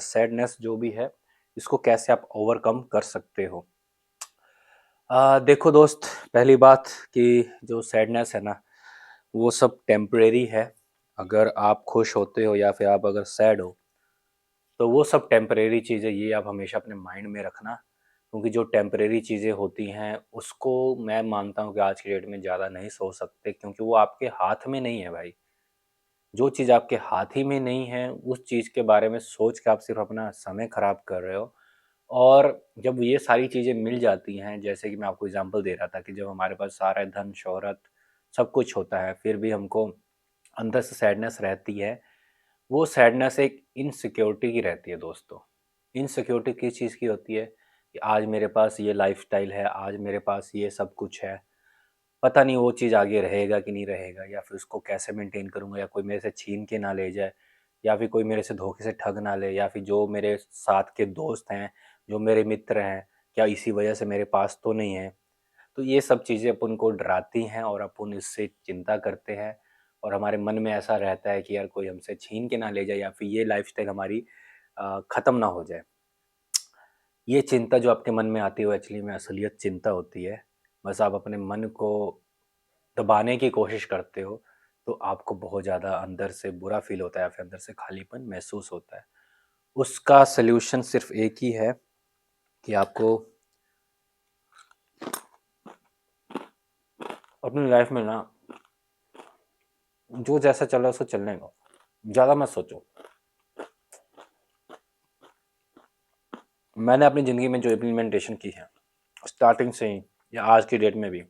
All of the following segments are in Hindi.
सैडनेस जो भी है, इसको कैसे आप ओवरकम कर सकते हो। देखो दोस्त, पहली बात कि जो सैडनेस है ना, वो सब टेम्परेरी है। अगर आप खुश होते हो या फिर आप अगर सैड हो, तो वो सब टेम्परेरी चीज़ें, ये आप हमेशा अपने माइंड में रखना। क्योंकि जो टेम्परेरी चीज़ें होती हैं, उसको मैं मानता हूँ कि आज की डेट में ज़्यादा नहीं सोच सकते, क्योंकि वो आपके हाथ में नहीं है भाई। जो चीज़ आपके हाथ ही में नहीं है, उस चीज़ के बारे में सोच के आप सिर्फ अपना समय खराब कर रहे हो। और जब ये सारी चीज़ें मिल जाती हैं, जैसे कि मैं आपको एग्जांपल दे रहा था कि जब हमारे पास सारा धन शोहरत सब कुछ होता है, फिर भी हमको अंदर से सैडनेस रहती है। वो सैडनेस एक इनसिक्योरिटी की रहती है दोस्तों। इनसिक्योरिटी किस चीज़ की होती है कि आज मेरे पास ये लाइफस्टाइल है, आज मेरे पास ये सब कुछ है, पता नहीं वो चीज़ आगे रहेगा कि नहीं रहेगा, या फिर उसको कैसे मेंटेन करूँगा, या कोई मेरे से छीन के ना ले जाए, या फिर कोई मेरे से धोखे से ठग ना ले, या फिर जो मेरे साथ के दोस्त हैं, जो मेरे मित्र हैं, क्या इसी वजह से मेरे पास तो नहीं है। तो ये सब चीज़ें अपन को डराती हैं और अपन इससे चिंता करते हैं, और हमारे मन में ऐसा रहता है कि यार कोई हमसे छीन के ना ले जाए, या फिर ये लाइफस्टाइल हमारी ख़त्म ना हो जाए। ये चिंता जो आपके मन में आती है, वो एक्चुअली में असलियत चिंता होती है। बस आप अपने मन को दबाने की कोशिश करते हो, तो आपको बहुत ज़्यादा अंदर से बुरा फ़ील होता है, या फिर अंदर से खालीपन महसूस होता है। उसका सॉल्यूशन सिर्फ़ एक ही है कि आपको अपनी लाइफ़ में ना, जो जैसा चल रहा है उसको चलने दो। ज़्यादा मत सोचो। मैंने अपनी ज़िंदगी में जो इम्प्लीमेंटेशन की है, स्टार्टिंग से ही या आज की डेट में भी,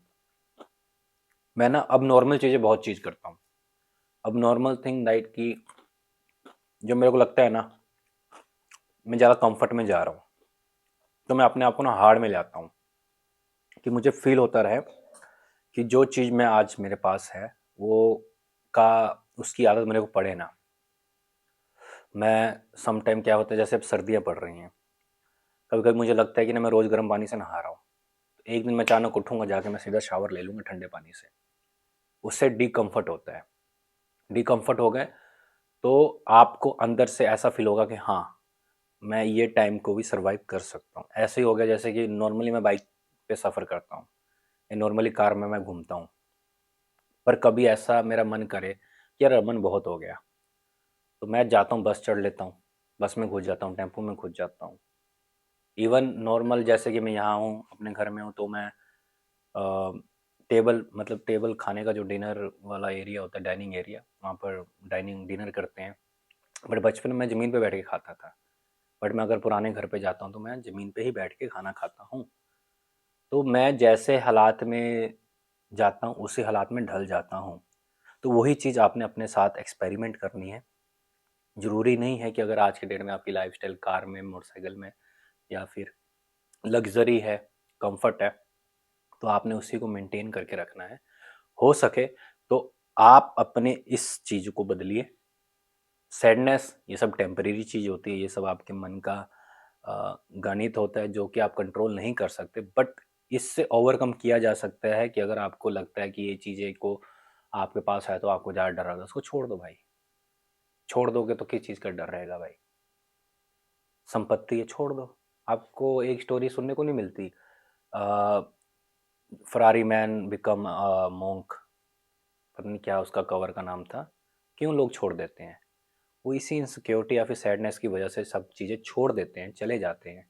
मैं ना अब नॉर्मल चीज़ें बहुत चीज़ करता हूँ। अब नॉर्मल थिंग लाइक कि जो मेरे को लगता है ना, मैं ज़्यादा कंफर्ट में जा रहा हूँ, तो मैं अपने आप को ना हार्ड में ले आता हूँ कि मुझे फ़ील होता रहे कि जो चीज़ मैं आज मेरे पास है, वो का उसकी आदत मेरे को पड़े ना। मैं सम टाइम क्या होता है, जैसे अब सर्दियाँ पड़ रही हैं, कभी-कभी मुझे लगता है कि ना मैं रोज़ गर्म पानी से नहा रहा हूँ। एक दिन मैं अचानक उठूँगा, जाके मैं सीधा शावर ले लूँगा ठंडे पानी से। उससे डिकम्फ़र्ट होता है। डिकम्फ़र्ट हो गए, तो आपको अंदर से ऐसा फ़ील होगा कि हाँ, मैं ये टाइम को भी सर्वाइव कर सकता हूँ। ऐसे ही हो गया जैसे कि नॉर्मली मैं बाइक पे सफ़र करता हूँ, या नॉर्मली कार में मैं घूमता हूँ। पर कभी ऐसा मेरा मन करे कि यार अमन बहुत हो गया, तो मैं जाता हूँ, बस चढ़ लेता हूँ, बस में घुस जाता हूँ, टेम्पो में घुस जाता हूँ। इवन नॉर्मल जैसे कि मैं यहाँ हूँ, अपने घर में हूँ, तो मैं टेबल मतलब टेबल खाने का जो डिनर वाला एरिया होता है, डाइनिंग एरिया, वहाँ पर डाइनिंग डिनर करते हैं। बट बचपन में मैं ज़मीन पे बैठ के खाता था। बट मैं अगर पुराने घर पे जाता हूँ, तो मैं ज़मीन पे ही बैठ के खाना खाता हूँ। तो मैं जैसे हालात में जाता हूँ, उसी हालात में ढल जाता हूँ। तो वही चीज़ आपने अपने साथ एक्सपेरिमेंट करनी है। ज़रूरी नहीं है कि अगर आज के डेट में आपकी लाइफ़स्टाइल कार में, मोटरसाइकिल में, या फिर लग्ज़री है, कम्फ़र्ट है, तो आपने उसी को मेंटेन करके रखना है। हो सके तो आप अपने इस चीज़ को बदलिए। सैडनेस ये सब टेम्परेरी चीज़ होती है, ये सब आपके मन का गणित होता है, जो कि आप कंट्रोल नहीं कर सकते। बट इससे ओवरकम किया जा सकता है कि अगर आपको लगता है कि ये चीज़ें को आपके पास है, तो आपको ज़्यादा डर लग रहा है, उसको छोड़ दो भाई। छोड़ दोगे तो किस चीज़ का डर रहेगा भाई? संपत्ति है, छोड़ दो। आपको एक स्टोरी सुनने को नहीं मिलती, फरारी मैन बिकम मोंक, पता नहीं क्या उसका कवर का नाम था। क्यों लोग छोड़ देते हैं? वो इसी इनसिक्योरिटी या फिर सैडनेस की वजह से सब चीज़ें छोड़ देते हैं, चले जाते हैं।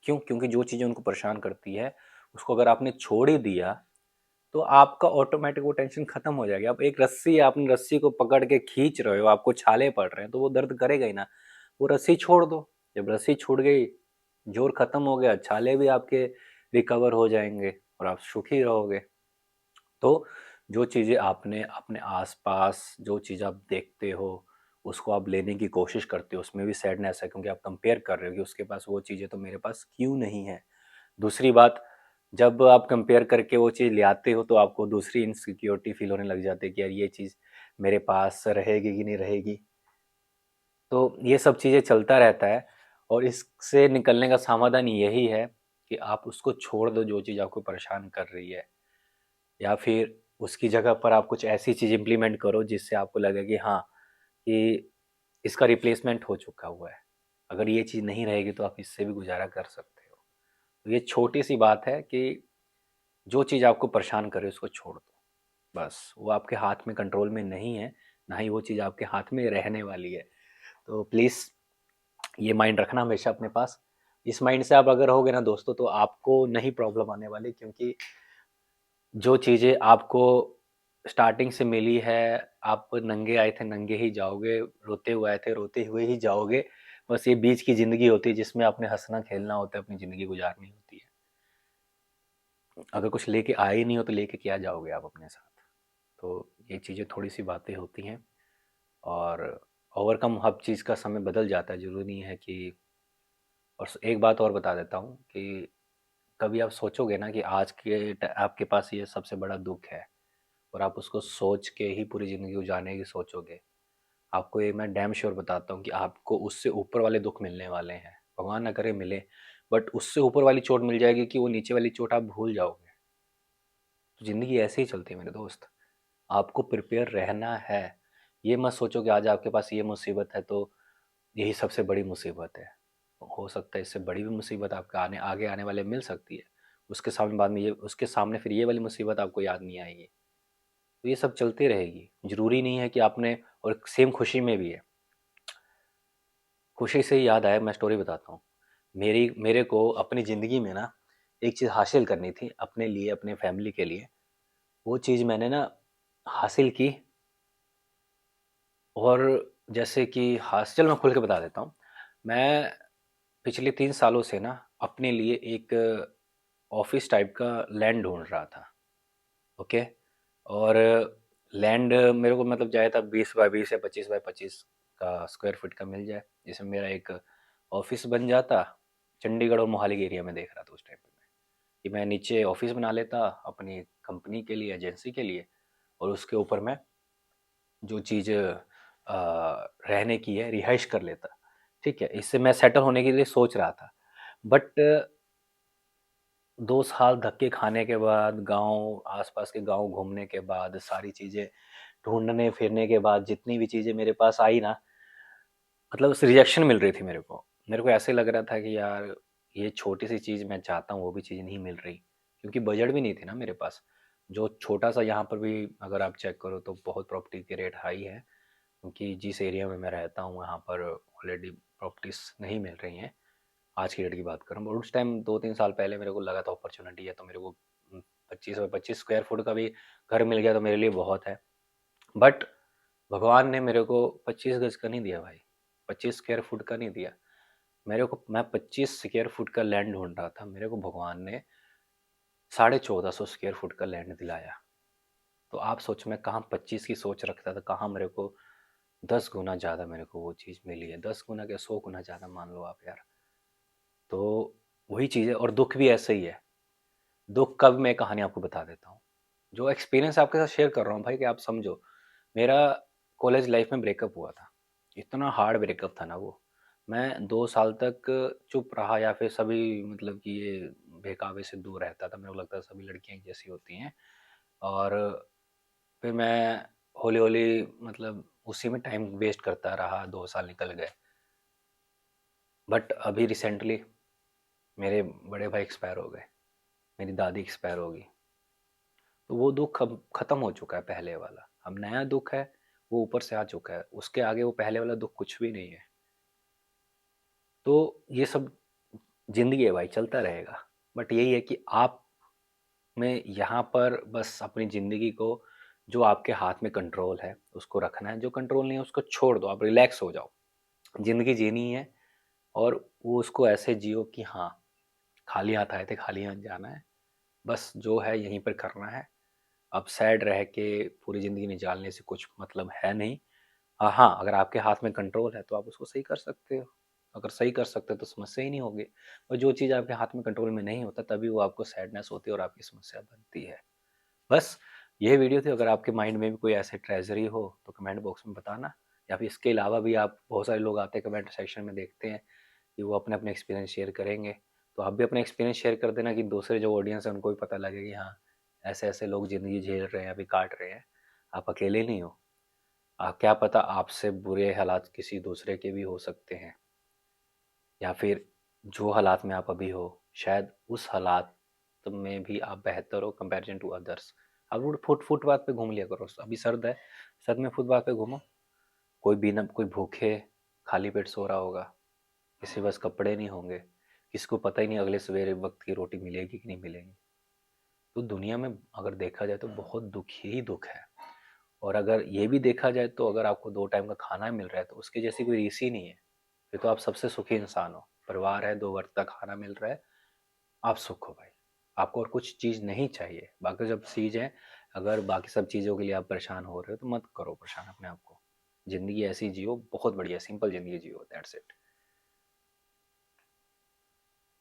क्यों? क्योंकि जो चीज़ें उनको परेशान करती है, उसको अगर आपने छोड़ ही दिया, तो आपका ऑटोमेटिक वो टेंशन खत्म हो जाएगी। अब एक रस्सी है, आपने रस्सी को पकड़ के खींच रहे हो, आपको छाले पड़ रहे हैं, तो वो दर्द करेगा ही ना। वो रस्सी छोड़ दो। जब रस्सी छूट गई, जोर खत्म हो गया, छाले भी आपके रिकवर हो जाएंगे, और आप सुखी रहोगे। तो जो चीज़ें आपने अपने आस-पास, जो चीज़ आप देखते हो, उसको आप लेने की कोशिश करते हो, उसमें भी सैडनेस है, क्योंकि आप कंपेयर कर रहे हो कि उसके पास वो चीज़ है, तो मेरे पास क्यों नहीं है? दूसरी बात, जब आप कंपेयर करके वो चीज़ ले आते हो, तो आपको दूसरी इनसिक्योरिटी फ़ील होने लग जाती है कि यार ये चीज़ मेरे पास रहेगी कि नहीं रहेगी। तो ये सब चीज़ें चलता रहता है, और इससे निकलने का समाधान यही है कि आप उसको छोड़ दो, जो चीज़ आपको परेशान कर रही है। या फिर उसकी जगह पर आप कुछ ऐसी चीज़ इम्प्लीमेंट करो जिससे आपको लगे कि हाँ, कि इसका रिप्लेसमेंट हो चुका हुआ है। अगर ये चीज़ नहीं रहेगी तो आप इससे भी गुजारा कर सकते हो। तो ये छोटी सी बात है कि जो चीज़ आपको परेशान करे उसको छोड़ दो, बस वो आपके हाथ में कंट्रोल में नहीं है, ना ही वो चीज़ आपके हाथ में रहने वाली है। तो प्लीज़ ये माइंड रखना हमेशा अपने पास। इस माइंड से आप अगर रहोगे ना दोस्तों, तो आपको नहीं प्रॉब्लम आने वाली, क्योंकि जो चीज़ें आपको स्टार्टिंग से मिली है, आप नंगे आए थे नंगे ही जाओगे, रोते हुए आए थे रोते हुए ही जाओगे। बस ये बीच की ज़िंदगी होती है जिसमें आपने हँसना खेलना होता है, अपनी ज़िंदगी गुजारनी होती है। अगर कुछ लेके आए ही नहीं हो तो लेके क्या जाओगे आप अपने साथ? तो ये चीज़ें थोड़ी-सी बातें होती हैं, और ओवरकम हर चीज़ का समय बदल जाता है, ज़रूरी नहीं है कि। और एक बात और बता देता हूँ कि कभी आप सोचोगे ना कि आज के आपके पास ये सबसे बड़ा दुख है, और आप उसको सोच के ही पूरी ज़िंदगी गुजारने की सोचोगे, आपको ये मैं डैम श्योर बताता हूँ कि आपको उससे ऊपर वाले दुख मिलने वाले हैं। भगवान ना करे मिले, बट उससे ऊपर वाली चोट मिल जाएगी कि वो नीचे वाली चोट आप भूल जाओगे। तो ज़िंदगी ऐसे ही चलती है मेरे दोस्त। आपको प्रिपेयर रहना है। ये मत सोचो कि आज आपके पास ये मुसीबत है तो यही सबसे बड़ी मुसीबत है। हो सकता है इससे बड़ी भी मुसीबत आपके आगे आने वाले मिल सकती है। उसके सामने बाद में ये उसके सामने फिर ये वाली मुसीबत आपको याद नहीं आएगी। तो ये सब चलती रहेगी। ज़रूरी नहीं है कि आपने, और सेम खुशी में भी है। खुशी से ही याद आया, मैं स्टोरी बताता हूँ। मेरे को अपनी ज़िंदगी में ना एक चीज़ हासिल करनी थी अपने लिए, अपने फैमिली के लिए। वो चीज़ मैंने ना हासिल की। और जैसे कि हास चलो मैं खुल के बता देता हूँ। मैं पिछले 3 सालों से ना अपने लिए एक ऑफ़िस टाइप का लैंड ढूँढ रहा था, ओके? और लैंड मेरे को मतलब चाहिए था 20 बाय 20 या 25 बाय 25 का स्क्वायर फीट का मिल जाए, जिसमें मेरा एक ऑफ़िस बन जाता। चंडीगढ़ और मोहाली के एरिया में देख रहा था उस टाइम पे मैं, कि मैं नीचे ऑफ़िस बना लेता अपनी कंपनी के लिए, एजेंसी के लिए, और उसके ऊपर मैं जो चीज़ रहने की है, रिहाइश कर लेता। ठीक है? इससे मैं सेटल होने के लिए सोच रहा था। बट 2 साल धक्के खाने के बाद, गाँव आस-पास के गाँव घूमने के बाद, सारी चीज़ें ढूँढने-फिरने के बाद, जितनी भी चीज़ें मेरे पास आई ना, मतलब उस रिजेक्शन मिल रही थी मेरे को। मेरे को ऐसे लग रहा था कि यार, ये छोटी-सी चीज़ मैं चाहता हूँ, वो भी चीज़ नहीं मिल रही। क्योंकि बजट भी नहीं थी ना मेरे पास। जो छोटा-सा यहाँ पर भी अगर आप चेक करो तो बहुत प्रॉपर्टी के रेट हाई हैं। क्योंकि जिस एरिया में मैं रहता हूँ वहाँ पर ऑलरेडी प्रॉपर्टीज़ नहीं मिल रही हैं। आज की डेट की बात करूँ, और उस टाइम 2-3 साल पहले मेरे को लगा था अपॉर्चुनिटी है, तो मेरे को 25 बाय 25 स्क्वायर फुट का भी घर मिल गया तो मेरे लिए बहुत है। बट भगवान ने मेरे को 25 गज का नहीं दिया भाई, 25 स्क्वायर फुट का नहीं दिया। मेरे को मैं 25 स्क्वायर फुट का लैंड ढूँढ रहा था, मेरे को भगवान ने 1450 स्क्वायर फुट का लैंड दिलाया। तो आप सोचो, मैं कहाँ 25 की सोच रखता था, कहाँ मेरे को 10 गुना ज़्यादा मेरे को वो चीज़ मिली है। 10 गुना क्या, 100 गुना ज़्यादा मान लो आप यार। तो वही चीज़ है, और दुःख भी ऐसे ही है। दुःख का भी मैं कहानी आपको बता देता हूँ। जो एक्सपीरियंस आपके साथ शेयर कर रहा हूँ भाई, कि आप समझो। मेरा कॉलेज लाइफ में ब्रेकअप हुआ था। इतना हार्ड ब्रेकअप था ना वो। मैं 2 साल तक चुप रहा, या फिर सभी मतलब कि ये बहकावे से दूर रहता था। मेरे को लगता था सभी लड़कियाँ एक जैसी होती हैं। और फिर मैं हौली-हौली मतलब उसी में टाइम वेस्ट करता रहा, 2 साल निकल गए। बट अभी रिसेंटली मेरे बड़े भाई एक्सपायर हो गए, मेरी दादी एक्सपायर हो गई। तो वो दुःख अब ख़त्म हो चुका है पहले वाला। अब नया दुःख है, वो ऊपर से आ चुका है। उसके आगे वो पहले वाला दुःख कुछ भी नहीं है। तो ये सब ज़िंदगी है भाई, चलता रहेगा। बट यही है कि आप में यहाँ पर बस अपनी ज़िंदगी को, जो आपके हाथ में कंट्रोल है, उसको रखना है। जो कंट्रोल नहीं है उसको छोड़ दो, आप रिलैक्स हो जाओ। ज़िंदगी जीनी है, और वो उसको ऐसे जियो कि हाँ, खाली हाथ आए थे, खाली हाथ जाना है। बस जो है यहीं पर करना है। अब सैड रह के पूरी ज़िंदगी निकालने से कुछ मतलब है नहीं। हाँ, अगर आपके हाथ में कंट्रोल है तो आप उसको सही कर सकते हो। अगर सही कर सकते हो तो समस्या ही नहीं होगी। और जो चीज़ आपके हाथ में कंट्रोल में नहीं होता, तभी वो आपको सैडनेस होती है और आपकी समस्या बनती है। बस ये वीडियो थी। अगर आपके माइंड में भी कोई ऐसे ट्रेज़री हो तो कमेंट बॉक्स में बताना, या फिर इसके अलावा भी आप, बहुत सारे लोग आते हैं कमेंट सेक्शन में, देखते हैं कि वो अपने-अपने एक्सपीरियंस शेयर करेंगे। तो आप भी अपना एक्सपीरियंस शेयर कर देना, कि दूसरे जो ऑडियंस है उनको भी पता लगे कि हाँ, ऐसे-ऐसे लोग ज़िंदगी झेल रहे हैं, अभी काट रहे हैं। आप अकेले नहीं हो। क्या पता आपसे बुरे हालात किसी दूसरे के भी हो सकते हैं। या फिर जो हालात में आप अभी हो, शायद उस हालात में भी आप बेहतर हो कंपैरिजन टू अदर्स। आप फुटपाथ पे घूम लिया करो, अभी सर्द है, सर्द में फुटपाथ पे घूमो। कोई बिना कोई भूखे खाली पेट सो रहा होगा, किसी के पास कपड़े नहीं होंगे, किसी को पता ही नहीं अगले सवेरे वक्त की रोटी मिलेगी कि नहीं मिलेगी। तो दुनिया में अगर देखा जाए तो बहुत दुख ही दुख है। और अगर ये भी देखा जाए तो अगर आपको 2 टाइम का खाना मिल रहा है तो उसके जैसी कोई रीस ही नहीं है। फिर तो आप सबसे सुखी इंसान हो। परिवार है, 2 वक्त का खाना मिल रहा है, आप सुख हो भाई। आपको और कुछ चीज़ नहीं चाहिए। बाकी जब चीज़ है, अगर बाकी सब चीज़ों के लिए आप परेशान हो रहे हो तो मत करो परेशान अपने आप को। ज़िंदगी ऐसी जियो, बहुत बढ़िया सिंपल ज़िंदगी जियो, दैट्स इट।